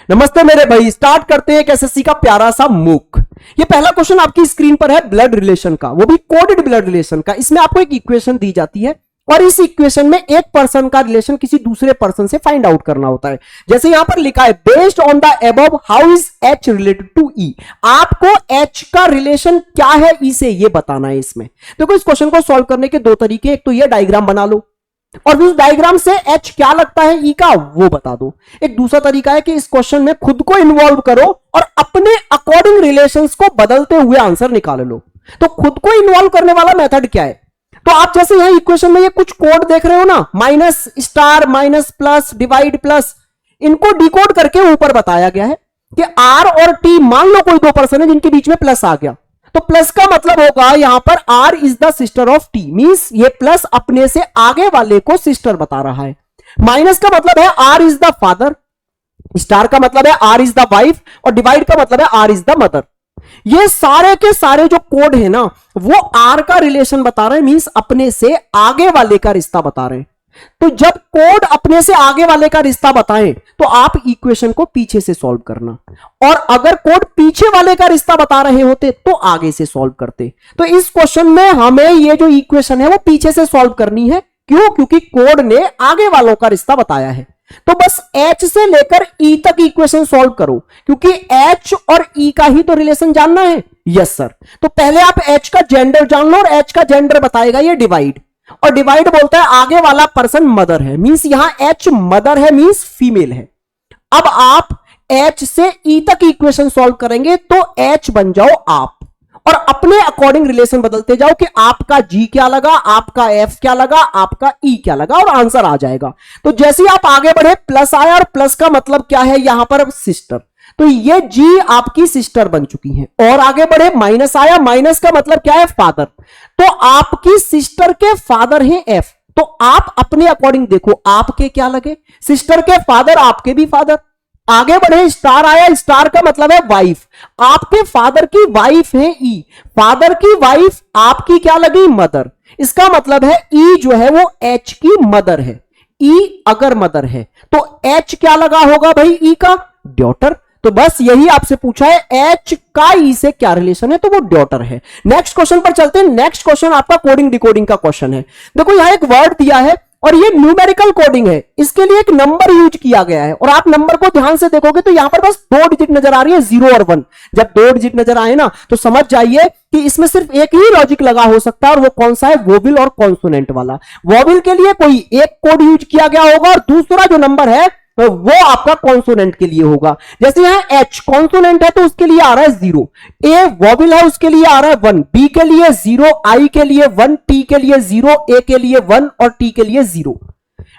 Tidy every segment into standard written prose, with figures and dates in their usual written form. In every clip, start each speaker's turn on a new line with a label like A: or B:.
A: नमस्ते मेरे भाई, स्टार्ट करते हैं एक एसएससी का प्यारा सा मूक। ये पहला क्वेश्चन आपकी स्क्रीन पर है ब्लड रिलेशन का, वो भी कोडेड ब्लड रिलेशन का। इसमें आपको एक इक्वेशन दी जाती है और इस इक्वेशन में एक पर्सन का रिलेशन किसी दूसरे पर्सन से फाइंड आउट करना होता है। जैसे यहां पर लिखा है based on the above how is H related to E. आपको एच का रिलेशन क्या है ई से, ये बताना है इसमें। देखो, इस क्वेश्चन को सॉल्व करने के दो तरीके, एक तो ये डायग्राम बना लो और उस डायग्राम से एच क्या लगता है ई का वो बता दो। एक दूसरा तरीका है कि इस क्वेश्चन में खुद को इन्वॉल्व करो और अपने अकॉर्डिंग रिलेशंस को बदलते हुए आंसर निकाल लो। तो खुद को इन्वॉल्व करने वाला मेथड क्या है? तो आप जैसे यहां इक्वेशन में ये कुछ कोड देख रहे हो ना, minus, star, minus, plus, divide, plus, इनको डिकोड करके ऊपर बताया गया है कि आर और टी, मान लो कोई दो पर्सन है जिनके बीच में प्लस आ गया, तो प्लस का मतलब होगा यहां पर R is the sister of T, means ये प्लस अपने से आगे वाले को सिस्टर बता रहा है। माइनस का मतलब है R is the father, star का मतलब है आर इज द वाइफ और डिवाइड का मतलब है आर इज द मदर। ये सारे के सारे जो कोड है ना, वो आर का रिलेशन बता रहे हैं, मींस अपने से आगे वाले का रिश्ता बता रहे हैं। तो जब कोड अपने से आगे वाले का रिश्ता बताएं तो आप इक्वेशन को पीछे से सॉल्व करना, और अगर कोड पीछे वाले का रिश्ता बता रहे होते तो आगे से सॉल्व करते। तो इस क्वेश्चन में हमें ये जो इक्वेशन है वो पीछे से सॉल्व करनी है। क्यों? क्योंकि कोड ने आगे वालों का रिश्ता बताया है। तो बस एच से लेकर ई तक इक्वेशन सॉल्व करो, क्योंकि एच और ई का ही तो रिलेशन जानना है। Yes sir. तो पहले आप एच का जेंडर जान लो, और एच का जेंडर बताएगा ये डिवाइड, और डिवाइड बोलता है आगे वाला पर्सन मदर है, मींस यहां एच मदर है, मींस फीमेल है। अब आप एच से ई तक इक्वेशन सॉल्व करेंगे तो एच बन जाओ आप, और अपने अकॉर्डिंग रिलेशन बदलते जाओ कि आपका जी क्या लगा, आपका एफ क्या लगा, आपका ई क्या लगा, और आंसर आ जाएगा। तो जैसे ही आप आगे बढ़े प्लस आया, और प्लस का मतलब क्या है यहां पर सिस्टर, तो ये जी आपकी सिस्टर बन चुकी है। और आगे बढ़े माइनस आया, माइनस का मतलब क्या है फादर, तो आपकी सिस्टर के फादर हैं एफ। तो आप अपने अकॉर्डिंग देखो आपके क्या लगे, सिस्टर के फादर, आपके भी फादर। आगे बढ़े स्टार आया, स्टार का मतलब है वाइफ, आपके फादर की वाइफ है ई, फादर की वाइफ आपकी क्या लगी मदर। इसका मतलब है ई जो है वो एच की मदर है। ई अगर मदर है तो एच क्या लगा होगा भाई ई का डॉटर। तो बस यही आपसे पूछा है एच का ई से क्या रिलेशन है, तो वो डॉटर है। नेक्स्ट क्वेश्चन पर चलते हैं। नेक्स्ट क्वेश्चन आपका कोडिंग डिकोडिंग का क्वेश्चन है। देखो यहां एक वर्ड दिया है और ये न्यूमेरिकल कोडिंग है, इसके लिए एक नंबर यूज किया गया है, और आप नंबर को ध्यान से देखोगे तो यहां पर बस दो डिजिट नजर आ रही है, 0 और 1। जब दो डिजिट नजर आए ना तो समझ जाइए कि इसमें सिर्फ एक ही लॉजिक लगा हो सकता है, और वो कौन सा है, वोविल और कॉन्सोनेंट वाला। वोविल के लिए कोई एक कोड यूज किया गया होगा, और दूसरा जो नंबर है तो वो आपका कॉन्सोनेंट के लिए होगा। जैसे यहां एच कॉन्सोनेंट है तो उसके लिए आ रहा है 0, ए वोविल है उसके लिए आ रहा है 1, बी के लिए 0, आई के लिए 1, टी के लिए 0, ए के लिए 1 और टी के लिए 0।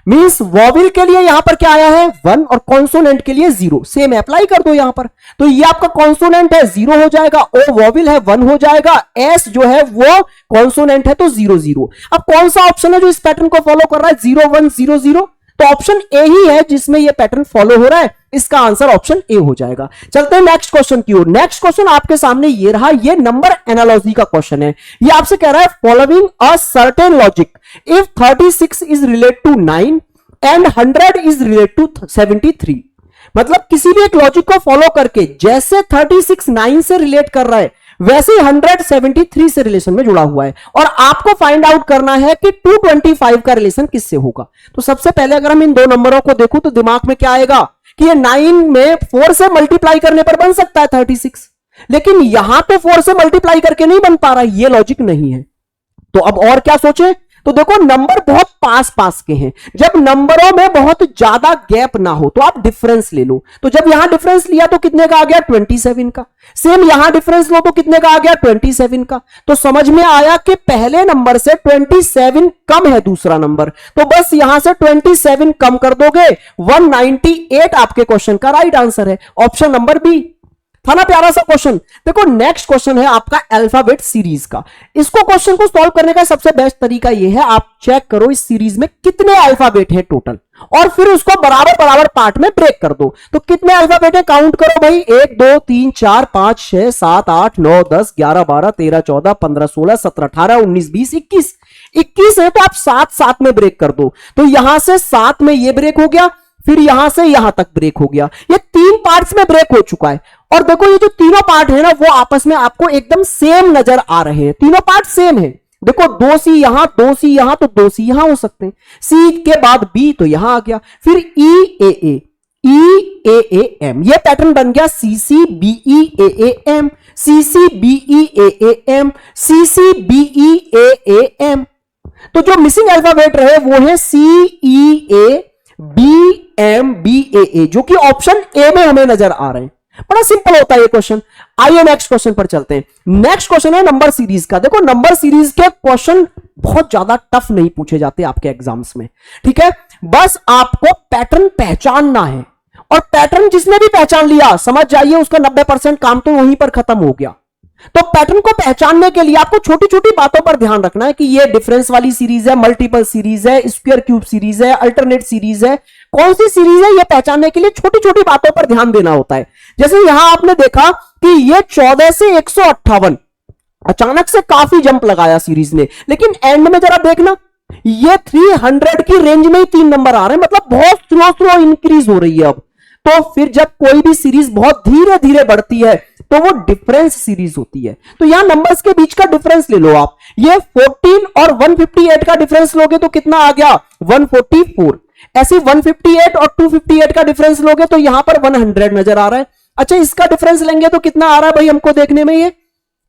A: मींस वोविल के लिए यहां पर क्या आया है 1 और कॉन्सोनेंट के लिए 0। सेम अप्लाई कर दो यहां पर, तो ये आपका कॉन्सोनेंट है 0 हो जाएगा, ओ वोविल है 1 हो जाएगा, एस जो है वो कॉन्सोनेंट है तो 0 0। अब कौन सा ऑप्शन है जो इस पैटर्न को फॉलो कर रहा है 0 1 0 0? तो ऑप्शन ए ही है जिसमें ये पैटर्न फॉलो हो रहा है। इसका आंसर ऑप्शन ए हो जाएगा। चलते हैं नेक्स्ट क्वेश्चन की ओर। नेक्स्ट क्वेश्चन आपके सामने ये रहा, ये नंबर एनालॉजी का क्वेश्चन है। ये आपसे कह रहा है following a certain logic if 36 is related to 9 and 100 is related to 73। मतलब किसी भी एक लॉजिक को फॉलो करके जैसे 36 9 से रिलेट कर रहा है वैसे ही 100 73 से रिलेशन में जुड़ा हुआ है, और आपको फाइंड आउट करना है कि 225 का रिलेशन किससे होगा। तो सबसे पहले अगर हम इन दो नंबरों को देखो तो दिमाग में क्या आएगा कि ये 9 में 4 से मल्टीप्लाई करने पर बन सकता है 36, लेकिन यहां तो 4 से मल्टीप्लाई करके नहीं बन पा रहा, ये लॉजिक नहीं है। तो अब और क्या सोचे, तो देखो नंबर बहुत पास पास के हैं। जब नंबरों में बहुत ज्यादा गैप ना हो तो आप डिफरेंस ले लो। तो जब यहां डिफरेंस लिया तो कितने का आ गया 27 का। सेम यहां डिफरेंस लो तो कितने का आ गया 27 का। तो समझ में आया कि पहले नंबर से 27 कम है दूसरा नंबर, तो बस यहां से 27 कम कर दोगे, 198 आपके क्वेश्चन का राइट आंसर है। ऑप्शन नंबर बी था ना प्यारा सा क्वेश्चन। देखो नेक्स्ट क्वेश्चन है आपका अल्फाबेट सीरीज का। इसको क्वेश्चन को सॉल्व करने का सबसे बेस्ट तरीका यह है, आप चेक करो इस सीरीज में कितने अल्फाबेट हैं टोटल, और फिर उसको बराबर बराबर पार्ट में ब्रेक कर दो। तो कितने अल्फाबेट है काउंट करो भाई, 1 2 3 4 5 6 7 8 9 10 11 12 13 14 15 16 17 18 19 20 21 21 है, तो आप 7 7 में ब्रेक कर दो। तो यहां से 7 में ये ब्रेक हो गया, फिर यहां से यहां तक ब्रेक हो गया। ये 3 पार्ट्स में ब्रेक हो चुका है। और देखो ये जो तीनों पार्ट है ना वो आपस में आपको एकदम सेम नजर आ रहे हैं, तीनों पार्ट सेम है। देखो 2C यहां, 2C यहां, तो 2C यहां हो सकते हैं। C के बाद B तो यहां आ गया, फिर EAA, EAAM, ये पैटर्न बन गया CCBEAAM, CCBEAAM, CCBEAAM। तो जो मिसिंग अल्फाबेट रहे वो है CEABMBAA, जो कि ऑप्शन ए में हमें नजर आ रहे हैं। बड़ा सिंपल होता है ये क्वेश्चन। आइए नेक्स्ट क्वेश्चन पर चलते हैं। नेक्स्ट क्वेश्चन है नंबर सीरीज का। देखो नंबर सीरीज के क्वेश्चन बहुत ज्यादा टफ नहीं पूछे जाते आपके एग्जाम्स में, ठीक है। बस आपको पैटर्न पहचानना है, और पैटर्न जिसने भी पहचान लिया समझ जाइए उसका 90% काम तो वहीं पर खत्म हो गया। तो पैटर्न को पहचानने के लिए आपको छोटी छोटी बातों पर ध्यान रखना है कि ये डिफरेंस वाली सीरीज है, मल्टीपल सीरीज है, स्क्वायर क्यूब सीरीज है, अल्टरनेट सीरीज है, कौन सी सीरीज है, ये पहचानने के लिए छोटी छोटी बातों पर ध्यान देना होता है। जैसे यहां आपने देखा कि ये 14 से 158 अचानक से काफी जंप लगाया सीरीज ने, लेकिन एंड में जरा देखना ये 300 की रेंज में ही 3 नंबर आ रहे हैं, मतलब बहुत स्लो स्लो इंक्रीज हो रही है। अब तो फिर जब कोई भी सीरीज बहुत धीरे धीरे बढ़ती है तो वो डिफरेंस सीरीज होती है। तो यहां नंबर्स के बीच का डिफरेंस ले लो आप, ये 14 और 158 का डिफरेंस लोगे तो कितना आ गया 144। ऐसे 158 और 258 का डिफरेंस लोगे तो यहां पर 100 नजर आ रहा है। अच्छा इसका डिफरेंस लेंगे तो कितना आ रहा है भाई हमको देखने में, ये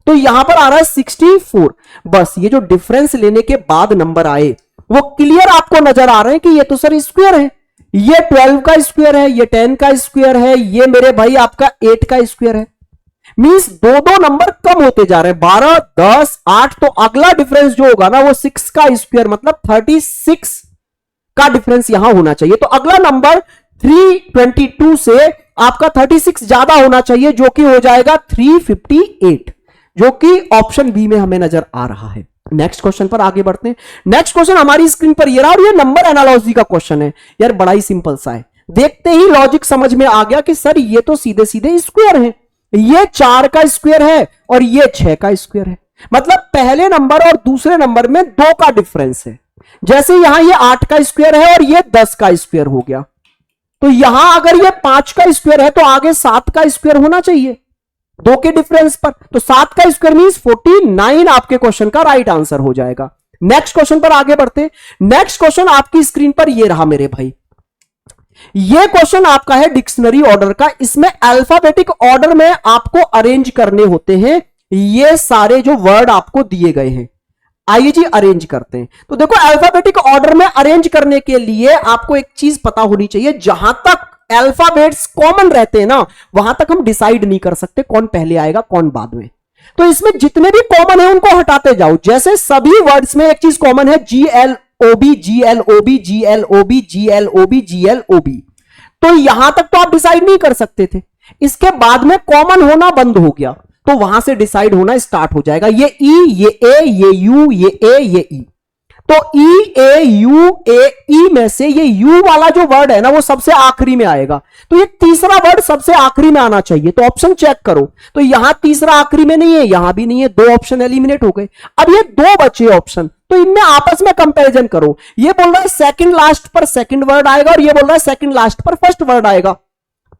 A: तो यहां पर आ रहा है 64। बस ये जो डिफरेंस लेने के बाद नंबर आए वो क्लियर आपको नजर आ रहे हैं कि ये तो सर स्क्वायर है, ये 12 का स्क्वायर है, ये 10 का स्क्वायर है, ये मेरे भाई आपका 8 का स्क्वायर है। मींस दो दो नंबर कम होते जा रहे हैं, 12, 10, 8। तो अगला डिफरेंस जो होगा ना वो 6 का स्क्वायर मतलब 36 का डिफरेंस यहां होना चाहिए। तो अगला नंबर 322 से आपका 36 ज्यादा होना चाहिए, जो कि हो जाएगा 358, जो कि ऑप्शन बी में हमें नजर आ रहा है। नेक्स्ट क्वेश्चन पर आगे बढ़ते हैं। नेक्स्ट क्वेश्चन हमारी स्क्रीन पर ये रहा, और ये नंबर एनालॉजी का क्वेश्चन है। यार बड़ा ही सिंपल सा है, देखते ही लॉजिक समझ में आ गया कि सर ये तो सीधे सीधे स्क्वायर है, ये 4 का स्क्वायर है और ये 6 का स्क्वायर है, मतलब पहले नंबर और दूसरे नंबर में 2 का डिफरेंस है। जैसे यहां ये 8 का स्क्वायर है और ये 10 का स्क्वायर हो गया, तो यहां अगर ये 5 का स्क्वायर है तो आगे 7 का स्क्वायर होना चाहिए 2 के डिफरेंस पर। तो 7 का स्क्वायर मींस 49 आपके क्वेश्चन का राइट आंसर हो जाएगा। नेक्स्ट क्वेश्चन पर आगे बढ़ते हैं। नेक्स्ट क्वेश्चन आपकी स्क्रीन पर ये रहा मेरे भाई, ये क्वेश्चन आपका है डिक्शनरी ऑर्डर का। इसमें अल्फाबेटिक ऑर्डर में आपको अरेंज करने होते हैं ये सारे जो वर्ड आपको दिए गए हैं। आइए जी अरेंज करते हैं। तो देखो अल्फाबेटिक ऑर्डर में अरेंज करने के लिए आपको एक चीज पता होनी चाहिए, जहां तक अल्फाबेट्स कॉमन रहते हैं ना वहां तक हम डिसाइड नहीं कर सकते कौन पहले आएगा कौन बाद में। तो इसमें जितने भी कॉमन है उनको हटाते जाओ। जैसे सभी वर्ड्स में एक चीज कॉमन है, GLOB GLOB GLOB GLOB GLOB, तो यहां तक तो आप डिसाइड नहीं कर सकते थे। इसके बाद में कॉमन होना बंद हो गया तो वहां से डिसाइड होना स्टार्ट हो जाएगा। ये E, ये A, ये U, ये A, ये E। तो E A U A E में से ये U वाला जो वर्ड है ना वो सबसे आखिरी में आएगा, तो ये तीसरा वर्ड सबसे आखिरी में आना चाहिए। तो ऑप्शन चेक करो, तो यहां तीसरा आखिरी में नहीं है, यहां भी नहीं है, 2 ऑप्शन एलिमिनेट हो गए। अब ये 2 बचे ऑप्शन, तो इनमें आपस में कंपैरिजन करो। ये बोल रहा है सेकंड लास्ट पर सेकंड वर्ड आएगा और ये बोल रहा है सेकंड लास्ट पर फर्स्ट वर्ड आएगा,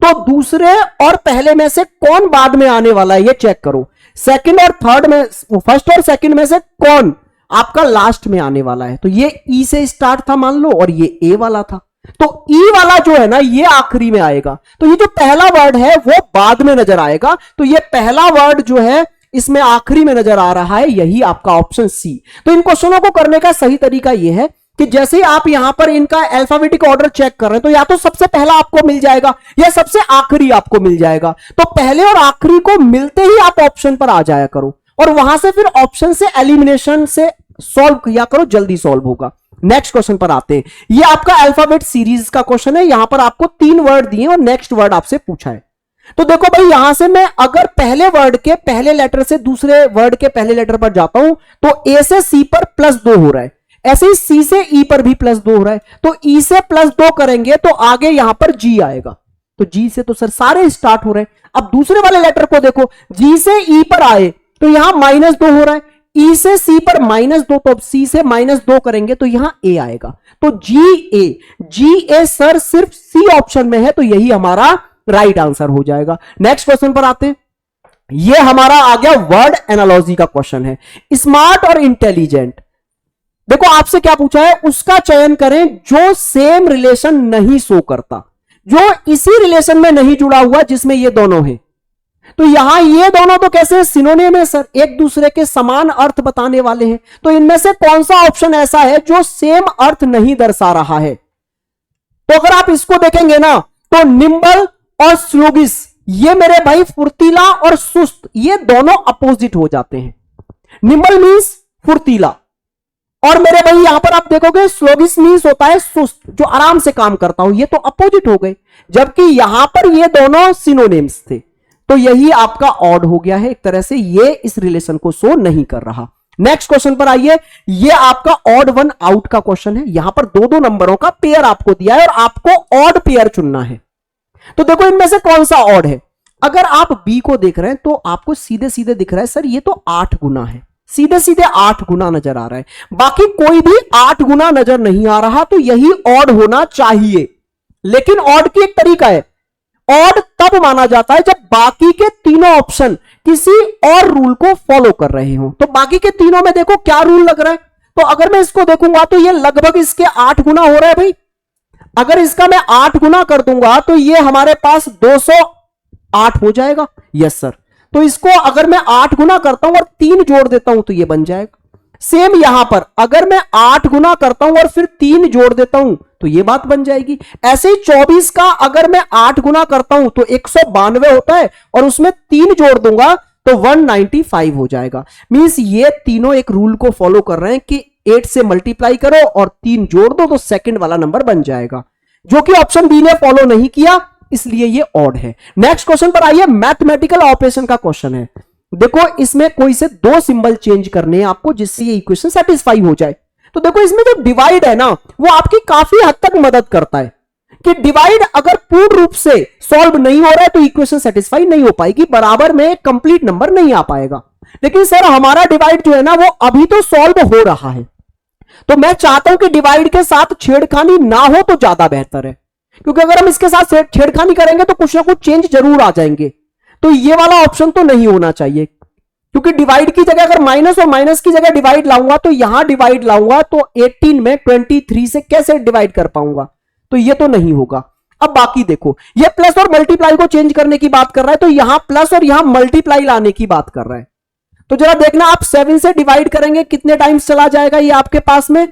A: तो दूसरे और पहले में से कौन बाद में आने वाला है ये चेक करो। सेकंड और थर्ड में, फर्स्ट और सेकंड में से कौन आपका लास्ट में आने वाला है। तो ये ई से स्टार्ट था मान लो और ये ए वाला था, तो ई वाला जो है ना ये आखिरी में आएगा। तो ये जो पहला वर्ड है वो बाद में नजर आएगा, तो ये पहला वर्ड जो है इसमें आखिरी में नजर आ रहा है, यही आपका ऑप्शन सी। तो इन क्वेश्चनों को करने का सही तरीका यह है कि जैसे ही आप यहां पर इनका अल्फाबेटिक ऑर्डर चेक कर रहे हैं तो या तो सबसे पहला आपको मिल जाएगा या सबसे आखिरी आपको मिल जाएगा। तो पहले और आखिरी को मिलते ही आप ऑप्शन पर आ जाया करो और वहां से फिर ऑप्शन से एलिमिनेशन से सॉल्व किया करो, जल्दी सॉल्व होगा। नेक्स्ट क्वेश्चन पर आते हैं। ये आपका अल्फाबेट सीरीज का क्वेश्चन है, यहां पर आपको 3 वर्ड दिए और नेक्स्ट वर्ड आपसे पूछा है। तो देखो भाई यहां से मैं अगर पहले वर्ड के पहले लेटर से दूसरे वर्ड के पहले लेटर पर जाता हूं तो ए से सी पर +2 हो रहा है, ऐसे ही सी से ई पर भी +2 हो रहा है, तो ई से +2 करेंगे तो आगे यहां पर जी आएगा, तो जी से तो सर सारे स्टार्ट हो रहे हैं। अब दूसरे वाले लेटर को देखो, जी से ई पर आए तो यहां -2 हो रहा है, ई से सी पर -2, तो अब सी से -2 करेंगे तो यहां ए आएगा, तो जी ए सर सिर्फ सी ऑप्शन में है, तो यही हमारा राइट आंसर हो जाएगा। नेक्स्ट क्वेश्चन पर आते हैं। ये हमारा आ गया वर्ड एनालॉजी का क्वेश्चन है। स्मार्ट और इंटेलिजेंट, देखो आपसे क्या पूछा है, उसका चयन करें जो सेम रिलेशन नहीं शो करता, जो इसी रिलेशन में नहीं जुड़ा हुआ जिसमें ये दोनों हैं। तो यहां ये दोनों तो कैसे सिनोनिम है सर, एक दूसरे के समान अर्थ बताने वाले हैं। तो इनमें से कौन सा ऑप्शन ऐसा है जो सेम अर्थ नहीं दर्शा रहा है? तो अगर आप इसको देखेंगे ना तो निम्बल और स्लोगिस, ये मेरे भाई फुर्तीला और सुस्त, ये दोनों अपोजिट हो जाते हैं। निम्बल मीन्स फुर्तीला, और मेरे भाई यहां पर आप देखोगे स्लोगिस मीन्स होता है सुस्त, जो आराम से काम करता हूं। ये तो अपोजिट हो गए, जबकि यहां पर ये दोनों सिनोनिम्स थे। तो यही आपका ऑड हो गया है एक तरह से, ये इस रिलेशन को शो नहीं कर रहा। नेक्स्ट क्वेश्चन पर आइए। ये आपका ऑड वन आउट का क्वेश्चन है। यहां पर दो दो नंबरों का पेयर आपको दिया है और आपको ऑड पेयर चुनना है। तो देखो इनमें से कौन सा ऑड है। अगर आप बी को देख रहे हैं तो आपको सीधे सीधे दिख रहा है सर ये तो 8 गुना है, सीधे सीधे 8 गुना नजर आ रहा है, बाकी कोई भी 8 गुना नजर नहीं आ रहा, तो यही ऑड होना चाहिए। लेकिन ऑड की एक तरीका है, ऑड तब माना जाता है जब बाकी के तीनों ऑप्शन किसी और रूल को फॉलो कर रहे हो। तो बाकी के तीनों में देखो क्या रूल लग रहा है। तो अगर मैं इसको देखूंगा तो ये लगभग इसके 8 गुना हो रहा है भाई। अगर इसका मैं 8 गुना कर दूंगा तो ये हमारे पास 208 हो जाएगा। Yes sir. तो इसको अगर मैं 8 गुना करता हूं और 3 जोड़ देता हूं तो ये बन जाएगा। सेम यहां पर अगर मैं 8 गुना करता हूं और फिर 3 जोड़ देता हूं तो ये बात बन जाएगी। ऐसे ही 24 का अगर मैं 8 गुना करता हूं तो 192 होता है और उसमें 3 जोड़ दूंगा तो 195 हो जाएगा। मींस ये तीनों एक रूल को फॉलो कर रहे हैं कि 8 से मल्टीप्लाई करो और 3 जोड़ दो तो सेकंड वाला नंबर बन जाएगा, जो कि ऑप्शन बी ने फॉलो नहीं किया, इसलिए ये ऑड है। नेक्स्ट क्वेश्चन पर आइए। मैथमेटिकल ऑपरेशन का क्वेश्चन है। देखो इसमें कोई से 2 सिंबल चेंज करने हैं आपको जिससे ये इक्वेशन सेटिस्फाई हो जाए। तो देखो इसमें जो डिवाइड है ना वो आपकी काफी हद तक मदद करता है कि डिवाइड अगर पूर्ण रूप से सॉल्व नहीं हो रहा है तो इक्वेशन सेटिस्फाई नहीं हो पाएगी, बराबर में कंप्लीट नंबर नहीं आ पाएगा। लेकिन सर हमारा डिवाइड जो है ना वो अभी तो सॉल्व हो रहा है, तो मैं चाहता हूं कि डिवाइड के साथ छेड़खानी ना हो तो ज्यादा बेहतर है, क्योंकि अगर हम इसके साथ छेड़खानी करेंगे तो कुछ ना कुछ चेंज जरूर आ जाएंगे। तो ये वाला ऑप्शन तो नहीं होना चाहिए, क्योंकि डिवाइड की जगह अगर माइनस और माइनस की जगह डिवाइड लाऊंगा तो यहां डिवाइड लाऊंगा तो 18 में 23 से कैसे डिवाइड कर पाऊंगा, तो ये तो नहीं होगा। अब बाकी देखो ये प्लस और मल्टीप्लाई को चेंज करने की बात कर रहा है, तो यहां प्लस और यहां मल्टीप्लाई लाने की बात कर रहा है। तो जरा देखना आप 7 से डिवाइड करेंगे कितने टाइम्स चला जाएगा ये आपके पास में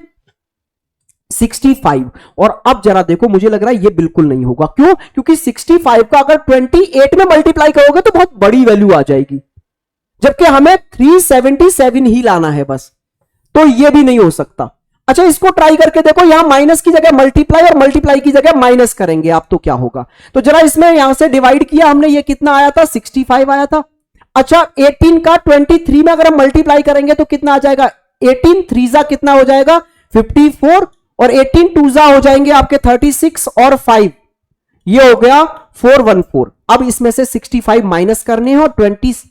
A: 65। और अब जरा देखो मुझे लग रहा है ये बिल्कुल नहीं होगा। क्यों? क्योंकि 65 का अगर 28 में मल्टीप्लाई करोगे तो बहुत बड़ी वैल्यू आ जाएगी, जबकि हमें 377 ही लाना है बस, तो ये भी नहीं हो सकता। अच्छा इसको ट्राई करके देखो, यहां माइनस की जगह मल्टीप्लाई और मल्टीप्लाई की जगह माइनस करेंगे आप तो क्या होगा। तो जरा इसमें यहां से डिवाइड किया हमने, ये कितना आया था 65 आया था। अच्छा 18 का 23 में अगर हम मल्टीप्लाई करेंगे तो कितना आ जाएगा, 18 3 कितना हो जाएगा 54 और 18 2 हो जाएंगे आपके 36 और 5 ये हो गया 414। अब इसमें से 65 माइनस करने हैं और 28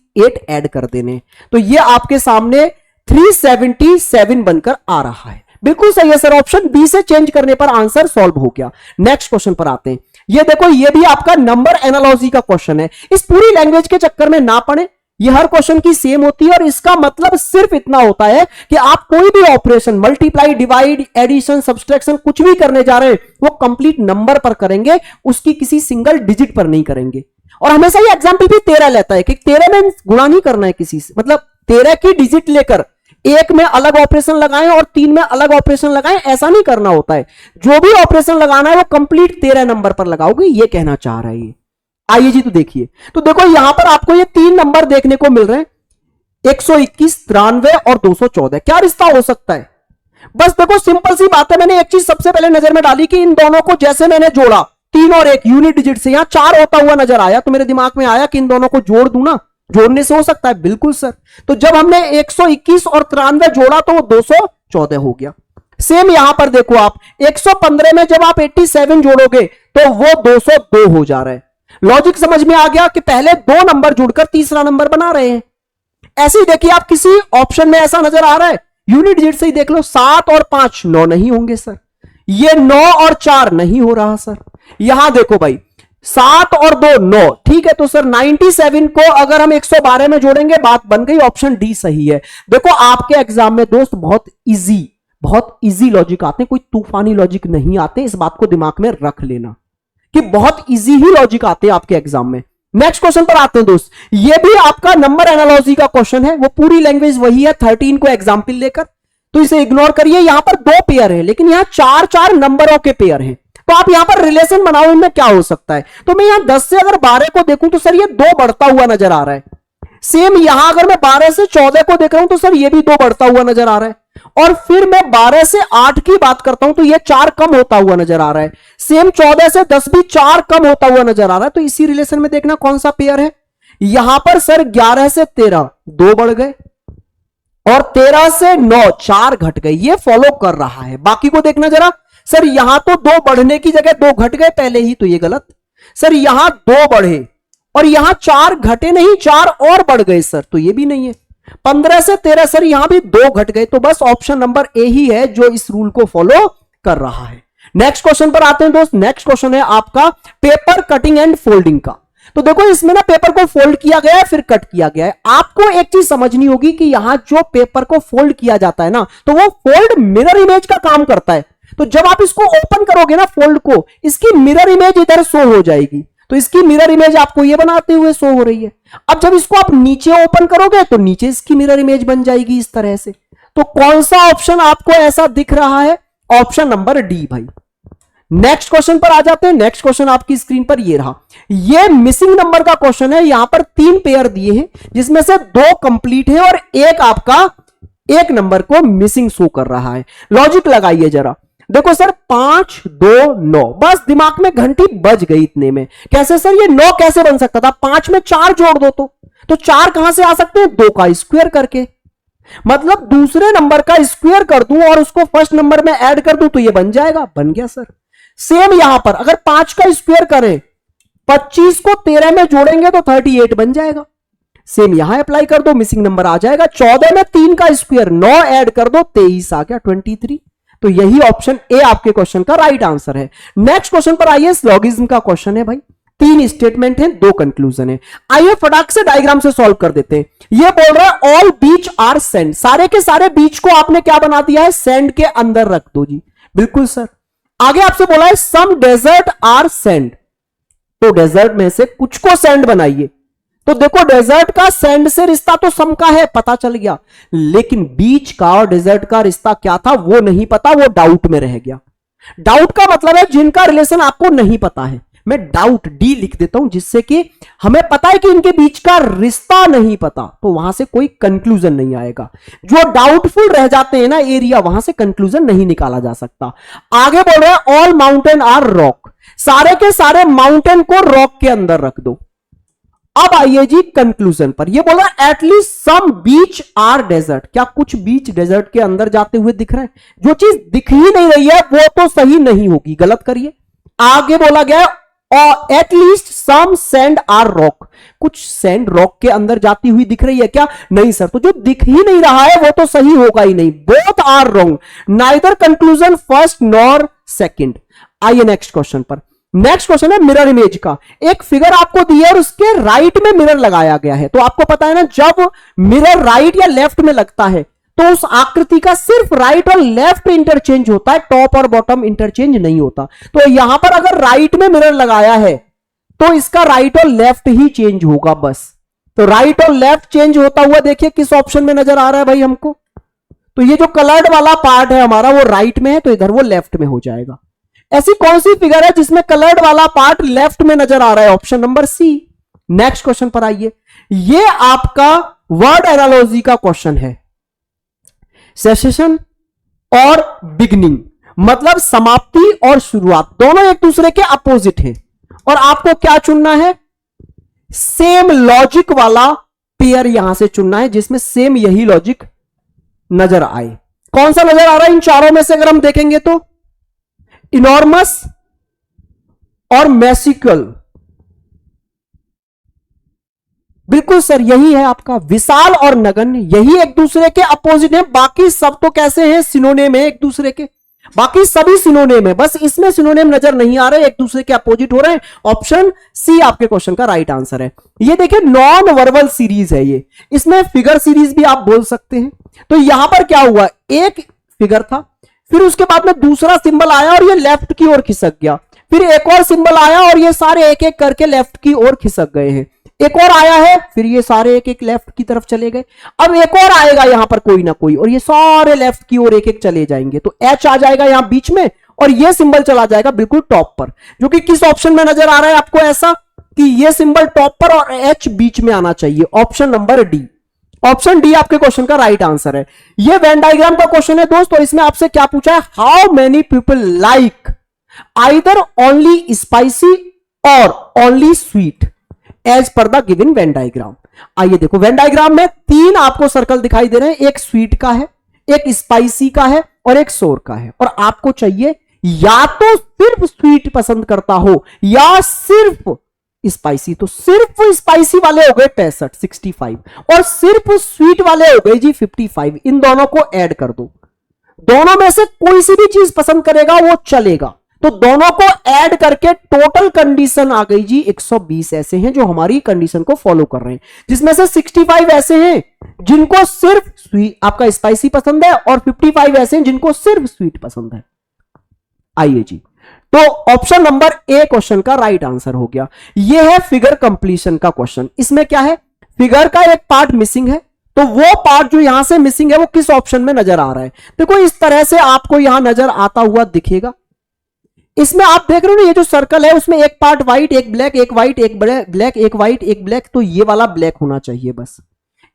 A: ऐड कर देने, तो ये आपके सामने 377 बनकर आ रहा है। बिल्कुल सही है सर, ऑप्शन बी से चेंज करने पर आंसर सॉल्व हो गया। नेक्स्ट क्वेश्चन पर आते हैं। ये देखो ये भी आपका नंबर एनालॉजी का क्वेश्चन है। इस पूरी लैंग्वेज के चक्कर में ना पड़े, ये हर क्वेश्चन की सेम होती है और इसका मतलब सिर्फ इतना होता है कि आप कोई भी operation multiply, divide, addition, subtraction कुछ भी करने जा रहे हैं वो कंप्लीट नंबर पर करेंगे, उसकी किसी सिंगल डिजिट पर नहीं करेंगे। और हमेशा ये एग्जाम्पल भी 13 लेता है कि 13 में गुणा नहीं करना है किसी से, मतलब 13 की डिजिट लेकर एक में अलग ऑपरेशन लगाएं और 3 में अलग ऑपरेशन लगाएं, ऐसा नहीं करना होता है। जो भी ऑपरेशन लगाना है वो कंप्लीट 13 नंबर पर लगाओगे, ये कहना चाह रहा है ये। आइए जी तो देखिए, तो देखो यहां पर आपको ये 3 नंबर देखने को मिल रहे हैं, 121, 93 और 214। क्या रिश्ता हो सकता है? बस देखो सिंपल सी बात है, मैंने एक चीज सबसे पहले नजर में डाली कि इन दोनों को जैसे मैंने जोड़ा 3 और 1 यूनिट डिजिट से, यहां 4 होता हुआ नजर आया, तो मेरे दिमाग में आया कि इन दोनों को जोड़ दूं ना, जोड़ने से हो सकता है। बिल्कुल सर, तो जब हमने 121 और 93 जोड़ा तो वो 214 हो गया। सेम यहां पर देखो आप 115 में जब आप 87 जोड़ोगे तो वो 202 हो जा रहा है। लॉजिक समझ में आ गया कि पहले 2 नंबर जुड़कर तीसरा नंबर बना रहे हैं। ऐसे ही देखिए आप किसी ऑप्शन में ऐसा नजर आ रहा है, यूनिट डिजिट से ही देख लो, 7 और 5 9 नहीं होंगे सर, ये 9 और 4 नहीं हो रहा सर। यहां देखो भाई 7 और 2 9, ठीक है। तो सर 97 को अगर हम 112 में जोड़ेंगे बात बन गई, ऑप्शन डी सही है। देखो आपके एग्जाम में दोस्त बहुत इजी लॉजिक आते हैं, कोई तूफानी लॉजिक नहीं आते, इस बात को दिमाग में रख लेना कि बहुत इजी ही लॉजिक आते हैं आपके एग्जाम में। नेक्स्ट क्वेश्चन पर आते हैं दोस्त, ये भी आपका नंबर एनालॉजी का क्वेश्चन है, वो पूरी लैंग्वेज वही है 13 को एग्जाम्पल लेकर, तो इसे इग्नोर करिए। यहां पर 2 पेयर है लेकिन यहां 4 नंबरों के पेयर हैं, तो आप यहां पर रिलेशन बनाओ इनमें क्या हो सकता है। तो मैं यहां 10 से अगर 12 को देखूं तो सर ये 2 बढ़ता हुआ नजर आ रहा है। सेम यहां अगर मैं 12 से 14 को देख रहा हूं तो सर ये भी 2 बढ़ता हुआ नजर आ रहा है। और फिर मैं 12 से 8 की बात करता हूं तो ये 4 कम होता हुआ नजर आ रहा है। सेम 14 से 10 भी 4 कम होता हुआ नजर आ रहा है। तो इसी रिलेशन में देखना कौन सा पेयर है। यहां पर सर 11 से 13 2 बढ़ गए और 13 से 9 4 घट गए, ये फॉलो कर रहा है। बाकी को देखना जरा, सर यहां तो 2 बढ़ने की जगह 2 घट गए पहले ही, तो ये गलत। सर यहां 2 बढ़े और यहां 4 घटे नहीं 4 और बढ़ गए सर, तो ये भी नहीं है। 15 से 13 सर यहां भी 2 घट गए, तो बस ऑप्शन नंबर ए ही है जो इस रूल को फॉलो कर रहा है। नेक्स्ट क्वेश्चन पर आते हैं दोस्त। नेक्स्ट क्वेश्चन है आपका पेपर कटिंग एंड फोल्डिंग का। तो देखो इसमें ना पेपर को फोल्ड किया गया है फिर कट किया गया है। आपको एक चीज समझनी होगी कि यहां जो पेपर को फोल्ड किया जाता है ना, तो वो फोल्ड मिरर इमेज का काम करता है। तो जब आप इसको ओपन करोगे ना फोल्ड को, इसकी मिरर इमेज इधर शो हो जाएगी, तो इसकी मिरर इमेज आपको ये बनाते हुए शो हो रही है। अब जब इसको आप नीचे ओपन करोगे तो नीचे इसकी मिरर इमेज बन जाएगी इस तरह से। तो कौन सा ऑप्शन आपको ऐसा दिख रहा है? ऑप्शन नंबर डी भाई। नेक्स्ट क्वेश्चन पर आ जाते हैं। नेक्स्ट क्वेश्चन आपकी स्क्रीन पर ये रहा, ये मिसिंग नंबर का क्वेश्चन है। यहां पर 3 पेयर दिए हैं जिसमें से 2 कंप्लीट है और एक आपका एक नंबर को मिसिंग शो कर रहा है। लॉजिक लगाइए जरा। देखो सर 5 2 9, बस दिमाग में घंटी बज गई इतने में। कैसे सर ये 9 कैसे बन सकता था? 5 में 4 जोड़ दो तो 4 कहां से आ सकते हैं? 2 का स्क्वायर करके, मतलब दूसरे नंबर का स्क्वायर कर दूं और उसको फर्स्ट नंबर में ऐड कर दूं तो ये बन जाएगा। बन गया सर। सेम यहां पर अगर 5 का स्क्वायर करें, 25 को 13 में जोड़ेंगे तो 38 बन जाएगा। सेम यहां अप्लाई कर दो, मिसिंग नंबर आ जाएगा। 14 में 3 का स्क्वायर 9 ऐड कर दो 23 आ गया 23। तो यही ऑप्शन ए आपके क्वेश्चन का राइट आंसर है। नेक्स्ट क्वेश्चन पर आइए। लॉगिज्म का क्वेश्चन है भाई, 3 स्टेटमेंट हैं 2 कंक्लूजन है। आइए फटाक से डायग्राम से सॉल्व कर देते हैं। ये बोल रहा है ऑल बीच आर सैंड, सारे के सारे बीच को आपने क्या बना दिया है? सैंड के अंदर रख दो जी। बिल्कुल सर। आगे आपसे बोला है सम डेजर्ट आर सैंड, तो डेजर्ट में से कुछ को सैंड बनाइए। तो देखो डेजर्ट का सैंड से रिश्ता तो सम का है, पता चल गया, लेकिन बीच का और डेजर्ट का रिश्ता क्या था वो नहीं पता, वो डाउट में रह गया। डाउट का मतलब है जिनका रिलेशन आपको नहीं पता है। मैं डाउट डी लिख देता हूं जिससे कि हमें पता है कि इनके बीच का रिश्ता नहीं पता, तो वहां से कोई कंक्लूजन नहीं आएगा। जो डाउटफुल रह जाते हैं ना एरिया, वहां से कंक्लूजन नहीं निकाला जा सकता। आगे बोल रहे हैं ऑल माउंटेन आर रॉक, सारे के सारे माउंटेन को रॉक के अंदर रख दो। अब आइए जी कंक्लूजन पर। ये बोला at least some beach are desert, क्या कुछ बीच डेजर्ट के अंदर जाते हुए दिख रहे हैं? जो चीज दिख ही नहीं रही है वो तो सही नहीं होगी, गलत करिए। आगे बोला गया और at least some sand are rock, कुछ सैंड रॉक के अंदर जाती हुई दिख रही है क्या? नहीं सर। तो जो दिख ही नहीं रहा है वो तो सही होगा ही नहीं। Both are wrong, neither conclusion first nor second. आइए नेक्स्ट क्वेश्चन पर। नेक्स्ट क्वेश्चन है मिरर इमेज का। एक फिगर आपको दी है और उसके राइट में मिरर लगाया गया है। तो आपको पता है ना जब मिरर राइट या लेफ्ट में लगता है तो उस आकृति का सिर्फ राइट और लेफ्ट इंटरचेंज होता है, टॉप और बॉटम इंटरचेंज नहीं होता। तो यहां पर अगर राइट में मिरर लगाया है तो इसका राइट और लेफ्ट ही चेंज होगा बस। तो राइट और लेफ्ट चेंज होता हुआ देखिए किस ऑप्शन में नजर आ रहा है भाई हमको? तो ये जो कलर्ड वाला पार्ट है हमारा वो राइट में है, तो इधर वो लेफ्ट में हो जाएगा। ऐसी कौन सी फिगर है जिसमें कलर्ड वाला पार्ट लेफ्ट में नजर आ रहा है? Option number C. Next question पर आइए। ये आपका वर्ड एनालॉजी का क्वेश्चन है। सेसेशन और बिगनिंग, मतलब समाप्ति और शुरुआत दोनों एक दूसरे के अपोजिट है और आपको क्या चुनना है? सेम लॉजिक वाला पेयर यहां से चुनना है जिसमें सेम यही लॉजिक नजर आए। कौन सा नजर आ रहा है इन चारों में से? अगर हम देखेंगे तो इनॉर्मस और मैसिकल, बिल्कुल सर यही है आपका। विशाल और नगण्य, यही एक दूसरे के अपोजिट है। बाकी सब तो कैसे हैं? सिनोनिम है एक दूसरे के। बाकी सभी सिनोनिम है, बस इसमें सिनोनिम नजर नहीं आ रहे, एक दूसरे के अपोजिट हो रहे हैं। ऑप्शन सी आपके क्वेश्चन का राइट आंसर है। ये देखिए नॉन वर्बल सीरीज है ये, इसमें फिगर सीरीज भी आप बोल सकते हैं। तो यहां पर क्या हुआ, एक फिगर था, फिर उसके बाद में दूसरा सिंबल आया और ये लेफ्ट की ओर खिसक गया, फिर एक और सिंबल आया और ये सारे एक एक करके लेफ्ट की ओर खिसक गए हैं, एक और आया है, फिर ये सारे एक एक लेफ्ट की तरफ चले गए, अब एक और आएगा यहां पर कोई ना कोई और ये सारे लेफ्ट की ओर एक एक चले जाएंगे। तो एच आ जाएगा यहां बीच में और ये सिंबल चला जाएगा बिल्कुल टॉप पर, जो कि किस ऑप्शन में नजर आ रहा है आपको ऐसा कि ये सिंबल टॉप पर और एच बीच में आना चाहिए, option number D. Option D आपके क्वेश्चन का राइट आंसर है। ये वेन डायग्राम का क्वेश्चन है दोस्तों, इसमें आपसे क्या पूछा है, how many people like either only spicy और only sweet as per the given Venn diagram. आइए देखो, वेन डायग्राम में तीन आपको सर्कल दिखाई दे रहे हैं, एक स्वीट का है, एक स्पाइसी का है और एक सोर का है, और आपको चाहिए या तो सिर्फ स्वीट पसंद करता हो या सिर्फ स्पाइसी। तो सिर्फ स्पाइसी वाले हो गए 65 65 और सिर्फ स्वीट वाले हो गए जी 55। इन दोनों को ऐड कर दो, दोनों में से कोई सी भी चीज पसंद करेगा वो चलेगा, तो दोनों को ऐड करके टोटल कंडीशन आ गई जी 120 ऐसे हैं जो हमारी कंडीशन को फॉलो कर रहे हैं, जिसमें से 65 ऐसे हैं जिनको सिर्फ स्वीट आपका स्पाइसी पसंद है और 55 ऐसे हैं जिनको सिर्फ स्वीट पसंद है। आइए जी, तो ऑप्शन नंबर ए क्वेश्चन का राइट आंसर हो गया। यह है फिगर कंप्लीशन का क्वेश्चन। इसमें क्या है, फिगर का एक पार्ट मिसिंग है, तो वो पार्ट जो यहां से मिसिंग है वो किस ऑप्शन में नजर आ रहा है। देखो इस तरह से आपको यहां नजर आता हुआ दिखेगा। इसमें आप देख रहे हो ना, ये जो सर्कल है उसमें एक पार्ट व्हाइट, एक ब्लैक, एक व्हाइट, एक ब्लैक, एक व्हाइट, एक ब्लैक, तो ये वाला ब्लैक होना चाहिए बस।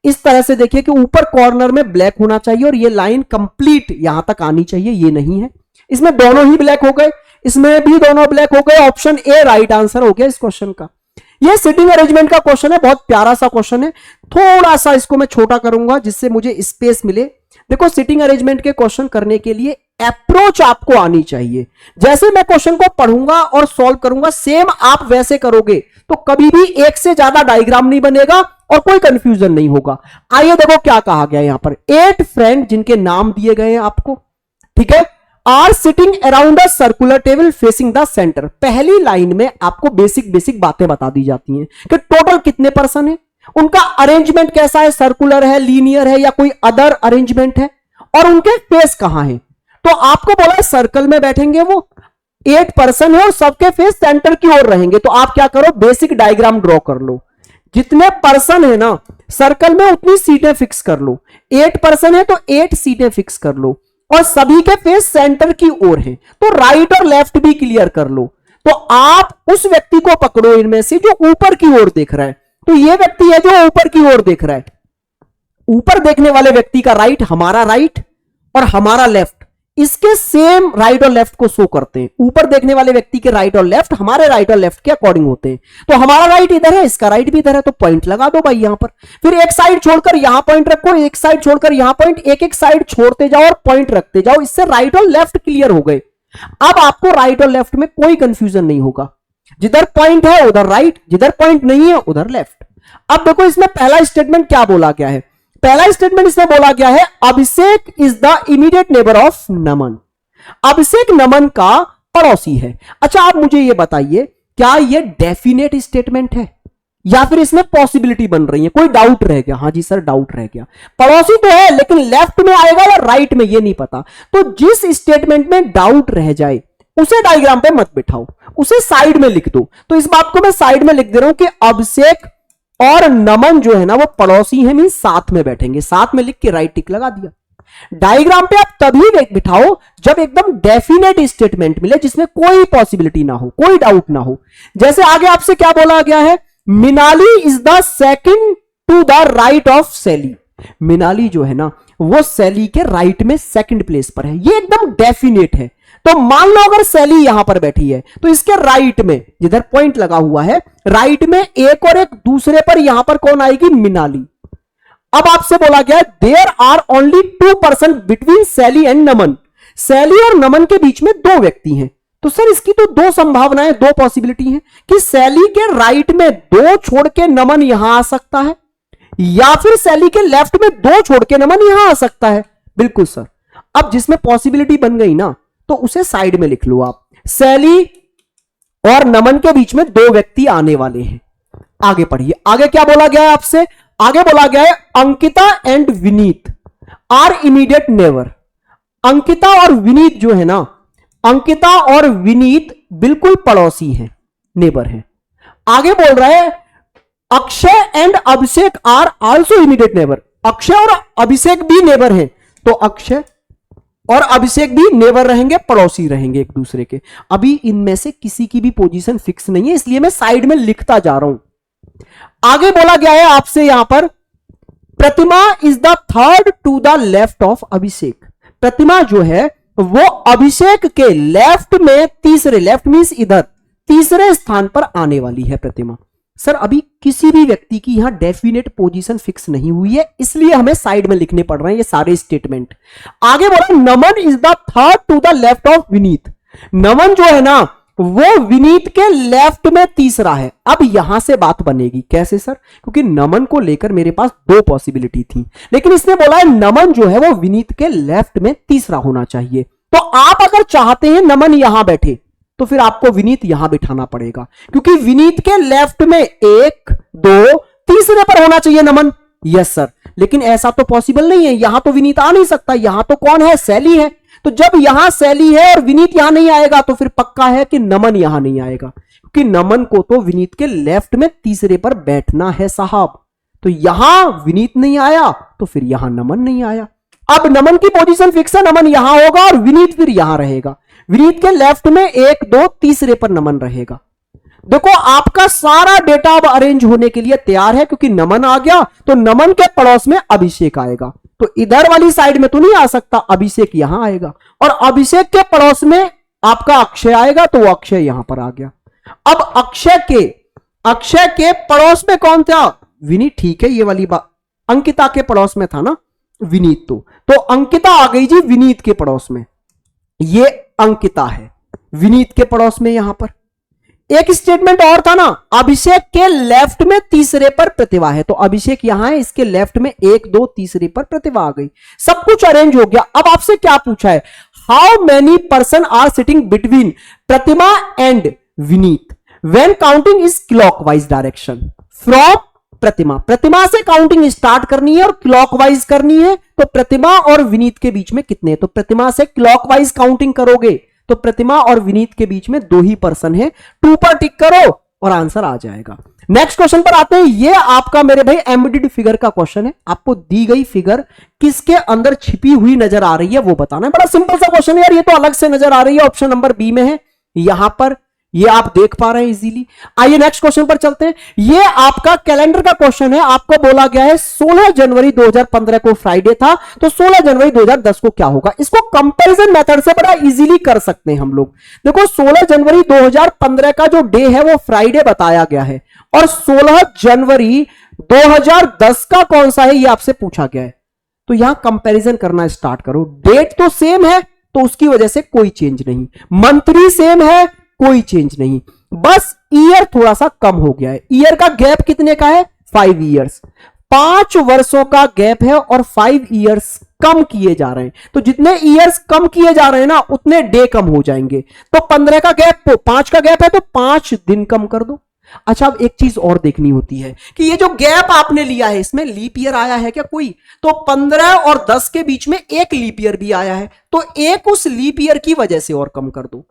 A: इस तरह से देखिए कि ऊपर कॉर्नर में ब्लैक होना चाहिए और ये लाइन कंप्लीट यहां तक आनी चाहिए, ये नहीं है। इसमें दोनों ही ब्लैक हो गए, इसमें भी दोनों ब्लैक हो गए, ऑप्शन ए राइट आंसर हो गया इस क्वेश्चन का। ये सिटिंग अरेंजमेंट का क्वेश्चन है, बहुत प्यारा सा क्वेश्चन है। थोड़ा सा इसको मैं छोटा करूंगा जिससे मुझे स्पेस मिले। देखो सिटिंग अरेंजमेंट के क्वेश्चन करने के लिए अप्रोच आपको आनी चाहिए। जैसे मैं क्वेश्चन को पढ़ूंगा और सॉल्व करूंगा सेम आप वैसे करोगे तो कभी भी एक से ज्यादा डायग्राम नहीं बनेगा और कोई कंफ्यूजन नहीं होगा। आइए देखो क्या कहा गया यहां पर, 8 फ्रेंड जिनके नाम दिए गए हैं आपको, ठीक है, are sitting around the circular table facing the centre. पहली लाइन में आपको बेसिक बेसिक बातें बता दी जाती हैं कि टोटल कितने पर्सन है, उनका अरेंजमेंट कैसा है, सर्कुलर है, लीनियर है या कोई अदर अरेंजमेंट है, और उनके फेस कहां है। तो आपको बोला है सर्कल में बैठेंगे वो 8 पर्सन है और सबके फेस सेंटर की ओर रहेंगे। तो आप क्या करो, बेसिक डायग्राम ड्रॉ कर लो। जितने पर्सन है ना सर्कल में उतनी सीटें फिक्स कर लो। 8 पर्सन है तो 8 सीटें फिक्स कर लो और सभी के फेस सेंटर की ओर है, तो राइट और लेफ्ट भी क्लियर कर लो। तो आप उस व्यक्ति को पकड़ो इनमें से जो ऊपर की ओर देख रहा है। तो ये व्यक्ति है जो ऊपर की ओर देख रहा है, ऊपर देखने वाले व्यक्ति का राइट हमारा राइट और हमारा लेफ्ट इसके सेम राइट और लेफ्ट को शो करते हैं। ऊपर देखने वाले व्यक्ति के राइट और लेफ्ट हमारे राइट और लेफ्ट के अकॉर्डिंग होते हैं। तो हमारा राइट इधर है, इसका राइट भी इधर है, तो पॉइंट लगा दो भाई यहां पर। फिर एक साइड छोड़कर यहां पॉइंट रखो, एक साइड छोड़कर यहां पॉइंट, एक एक साइड छोड़ते जाओ और पॉइंट रखते जाओ। इससे राइट और लेफ्ट क्लियर हो गए। अब आपको राइट और लेफ्ट में कोई कंफ्यूजन नहीं होगा, जिधर पॉइंट है उधर राइट, जिधर पॉइंट नहीं है उधर लेफ्ट। अब देखो इसमें पहला स्टेटमेंट क्या बोला गया है, पहला स्टेटमेंट इसमें बोला गया है Abhishek is the immediate neighbour of Naman. Abhishek Naman का पड़ोसी है। अच्छा आप मुझे यह बताइए क्या यह डेफिनेट स्टेटमेंट है या फिर इसमें पॉसिबिलिटी बन रही है, कोई डाउट रह गया। हाँ जी सर डाउट रह गया, पड़ोसी तो है लेकिन लेफ्ट में आएगा या राइट में ये नहीं पता। तो जिस स्टेटमेंट में डाउट रह जाए उसे डायग्राम पे मत बिठाओ, उसे साइड में लिख दो। तो इस बात को मैं साइड में लिख दे रहा हूं कि अभिषेक और नमन जो है ना वो पड़ोसी है, मीन साथ में बैठेंगे। साथ में लिख के राइट टिक लगा दिया। डायग्राम पे आप तभी बिठाओ जब एकदम डेफिनेट स्टेटमेंट मिले जिसमें कोई पॉसिबिलिटी ना हो, कोई डाउट ना हो। जैसे आगे आपसे क्या बोला गया है, Minali is the second to the right of Sally. Minali जो है ना वो सैली के राइट में सेकंड प्लेस पर है, ये एकदम डेफिनेट है। तो मान लो अगर सैली यहां पर बैठी है तो इसके राइट में जिधर पॉइंट लगा हुआ है राइट में एक और एक दूसरे पर यहां पर कौन आएगी, मिनाली। अब आपसे बोला गया there are only 2 person between Sally and Naman. Sally और नमन के बीच में 2 व्यक्ति हैं। तो सर इसकी तो 2 संभावनाएं, 2 पॉसिबिलिटी हैं कि सैली के राइट में 2 छोड़ के नमन यहां आ सकता है या फिर सैली के लेफ्ट में 2 छोड़ के नमन यहां आ सकता है। बिल्कुल सर। अब जिसमें पॉसिबिलिटी बन गई ना तो उसे साइड में लिख लो आप। सैली और नमन के बीच में दो व्यक्ति आने वाले हैं। आगे पढ़िए, आगे क्या बोला गया है आपसे? आगे बोला गया है Ankita and Vineet are immediate neighbour. Ankita और विनीत जो है ना, अंकिता और विनीत बिल्कुल पड़ोसी हैं, नेबर हैं। आगे बोल रहा है Akshay and Abhishek are also immediate neighbour. Akshay और अभिषेक भी नेबर हैं, तो अक्षय और अभिषेक भी नेबर रहेंगे, पड़ोसी रहेंगे एक दूसरे के। अभी इनमें से किसी की भी पोजीशन फिक्स नहीं है, इसलिए मैं साइड में लिखता जा रहा हूं। आगे बोला गया है आपसे यहां पर Pratima is the third to the left of Abhishek. Pratima जो है वो अभिषेक के लेफ्ट में तीसरे, लेफ्ट मींस इधर तीसरे स्थान पर आने वाली है प्रतिमा। सर अभी किसी भी व्यक्ति की यहां डेफिनेट पोजीशन फिक्स नहीं हुई है, इसलिए हमें साइड में लिखने पड़ रहे हैं ये सारे स्टेटमेंट। आगे बोला Naman is the third to the left of Vineet. Naman जो है ना वो विनीत के लेफ्ट में तीसरा है। अब यहां से बात बनेगी कैसे सर? क्योंकि नमन को लेकर मेरे पास दो पॉसिबिलिटी थी, लेकिन इसने बोला है नमन जो है वो विनीत के लेफ्ट में तीसरा होना चाहिए। तो आप अगर चाहते हैं नमन यहां बैठे तो फिर आपको विनीत यहां बिठाना पड़ेगा, क्योंकि विनीत के लेफ्ट में एक, दो, तीसरे पर होना चाहिए नमन। यस सर, लेकिन ऐसा तो पॉसिबल नहीं है, यहां तो विनीत आ नहीं सकता। यहां तो कौन है? सैली है। तो जब यहां सैली है और विनीत यहां नहीं आएगा तो फिर पक्का है कि नमन यहां नहीं आएगा, क्योंकि नमन को तो विनीत के लेफ्ट में तीसरे पर बैठना है साहब। तो यहां विनीत नहीं आया तो फिर यहां नमन नहीं आया। अब नमन की पोजीशन फिक्स है, नमन यहां होगा और विनीत फिर यहां रहेगा। विनीत के लेफ्ट में एक, दो, तीसरे पर नमन रहेगा। देखो आपका सारा डेटा अब अरेंज होने के लिए तैयार है, क्योंकि नमन आ गया तो नमन के पड़ोस में अभिषेक आएगा, तो इधर वाली साइड में तो नहीं आ सकता, अभिषेक यहां आएगा। और अभिषेक के पड़ोस में आपका अक्षय आएगा, तो वो अक्षय यहां पर आ गया। अब अक्षय के पड़ोस में कौन था? विनीत। ठीक है, ये वाली बात अंकिता के पड़ोस में था ना विनीत, तो अंकिता आ गई जी विनीत के पड़ोस में। ये अंकिता है विनीत के पड़ोस में यहां पर। एक स्टेटमेंट और था ना, अभिषेक के लेफ्ट में तीसरे पर प्रतिभा है, तो अभिषेक यहां है, इसके लेफ्ट में एक, दो, तीसरे पर प्रतिभा आ गई। सब कुछ अरेंज हो गया। अब आपसे क्या पूछा है? How many person are sitting between Pratima and Vineet when counting is clockwise direction from Pratima. Pratima से काउंटिंग स्टार्ट करनी है और क्लॉकवाइज करनी है, तो प्रतिमा और विनीत के बीच में कितने? तो प्रतिमा से क्लॉकवाइज काउंटिंग करोगे तो प्रतिमा और विनीत के बीच में दो ही पर्सन है। 2 पर टिक करो और आंसर आ जाएगा। नेक्स्ट क्वेश्चन पर आते हैं। ये आपका मेरे भाई एम्बेडेड फिगर का क्वेश्चन है। आपको दी गई फिगर किसके अंदर छिपी हुई नजर आ रही है वो बताना है। बड़ा सिंपल सा क्वेश्चन है यार, ये तो अलग से नजर आ रही है, ऑप्शन नंबर बी में है। यहां पर ये आप देख पा रहे हैं इजीली। आइए नेक्स्ट क्वेश्चन पर चलते हैं। ये आपका कैलेंडर का क्वेश्चन है। आपको बोला गया है 16 जनवरी 2015 को फ्राइडे था, तो 16 जनवरी 2010 को क्या होगा? इसको कंपैरिजन मेथड से बड़ा इजीली कर सकते हैं हम लोग। देखो 16 जनवरी 2015 का जो डे है वो फ्राइडे बताया गया है, और 16 जनवरी 2010 का कौन सा है ये आपसे पूछा गया है। तो यहां कंपैरिजन करना स्टार्ट करो। डेट तो सेम है तो उसकी वजह से कोई चेंज नहीं, मंथली सेम है कोई चेंज नहीं, बस ईयर थोड़ा सा कम हो गया है। ईयर का गैप कितने का है? 5 ईयर्स। 5 वर्षों का गैप है और 5 ईयर्स कम किए जा रहे हैं। तो जितने ईयर्स कम किए जा रहे हैं ना उतने डे कम हो जाएंगे। तो 15 का गैप, 5 का गैप है तो 5 दिन कम कर दो। अच्छा, अब एक चीज और देखनी होती है कि ये जो गैप आपने लिया है इसमें लीप ईयर आया है क्या कोई? तो 15 और 10 के बीच में एक लीप ईयर भी आया है, तो एक उस लीप ईयर की वजह से और कम कर दो।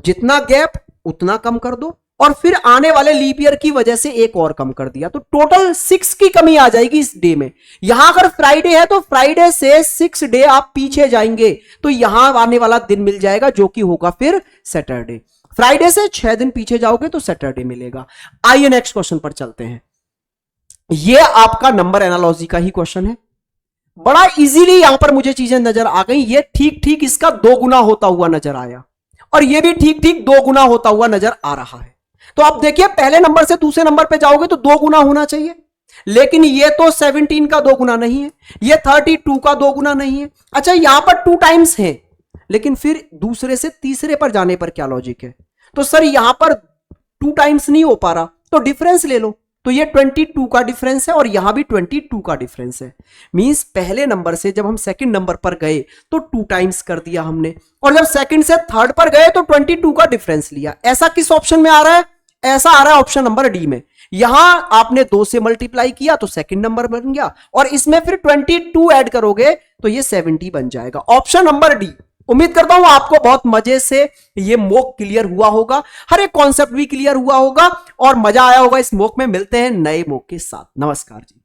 A: जितना गैप उतना कम कर दो, और फिर आने वाले लीप ईयर की वजह से एक और कम कर दिया, तो टोटल 6 की कमी आ जाएगी इस डे में। यहां अगर फ्राइडे है तो फ्राइडे से 6 डे आप पीछे जाएंगे तो यहां आने वाला दिन मिल जाएगा जो कि होगा फिर सैटरडे। फ्राइडे से 6 दिन पीछे जाओगे तो सैटरडे मिलेगा। आइए नेक्स्ट क्वेश्चन पर चलते हैं। यह आपका नंबर एनालॉजी का ही क्वेश्चन है। बड़ा इजीली यहां पर मुझे चीजें नजर आ गई। ये ठीक ठीक इसका 2 गुना होता हुआ नजर आया, और ये भी ठीक ठीक 2 गुना होता हुआ नजर आ रहा है। तो आप देखिए पहले नंबर से दूसरे नंबर पे जाओगे तो 2 गुना होना चाहिए, लेकिन ये तो 17 का 2 गुना नहीं है, ये 32 का 2 गुना नहीं है। अच्छा, यहां पर 2 टाइम्स है, लेकिन फिर दूसरे से तीसरे पर जाने पर क्या लॉजिक है? तो सर यहां पर 2 टाइम्स नहीं हो पा रहा, तो डिफरेंस ले लो। तो ये 22 का डिफरेंस है और यहां भी 22 का डिफरेंस है। मींस पहले नंबर से जब हम सेकंड नंबर पर गए तो 2 टाइम्स कर दिया हमने, और जब सेकंड से थर्ड पर गए तो 22 का डिफरेंस लिया। ऐसा किस ऑप्शन में आ रहा है? ऐसा आ रहा है ऑप्शन नंबर डी में। यहां आपने 2 से मल्टीप्लाई किया तो सेकंड नंबर बन गया, और इसमें फिर 22 ऐड करोगे तो ये 70 बन जाएगा। Option number D. उम्मीद करता हूं आपको बहुत मजे से ये मॉक क्लियर हुआ होगा, हर एक कॉन्सेप्ट भी क्लियर हुआ होगा और मजा आया होगा इस मॉक में। मिलते हैं नए मॉक के साथ। नमस्कार जी।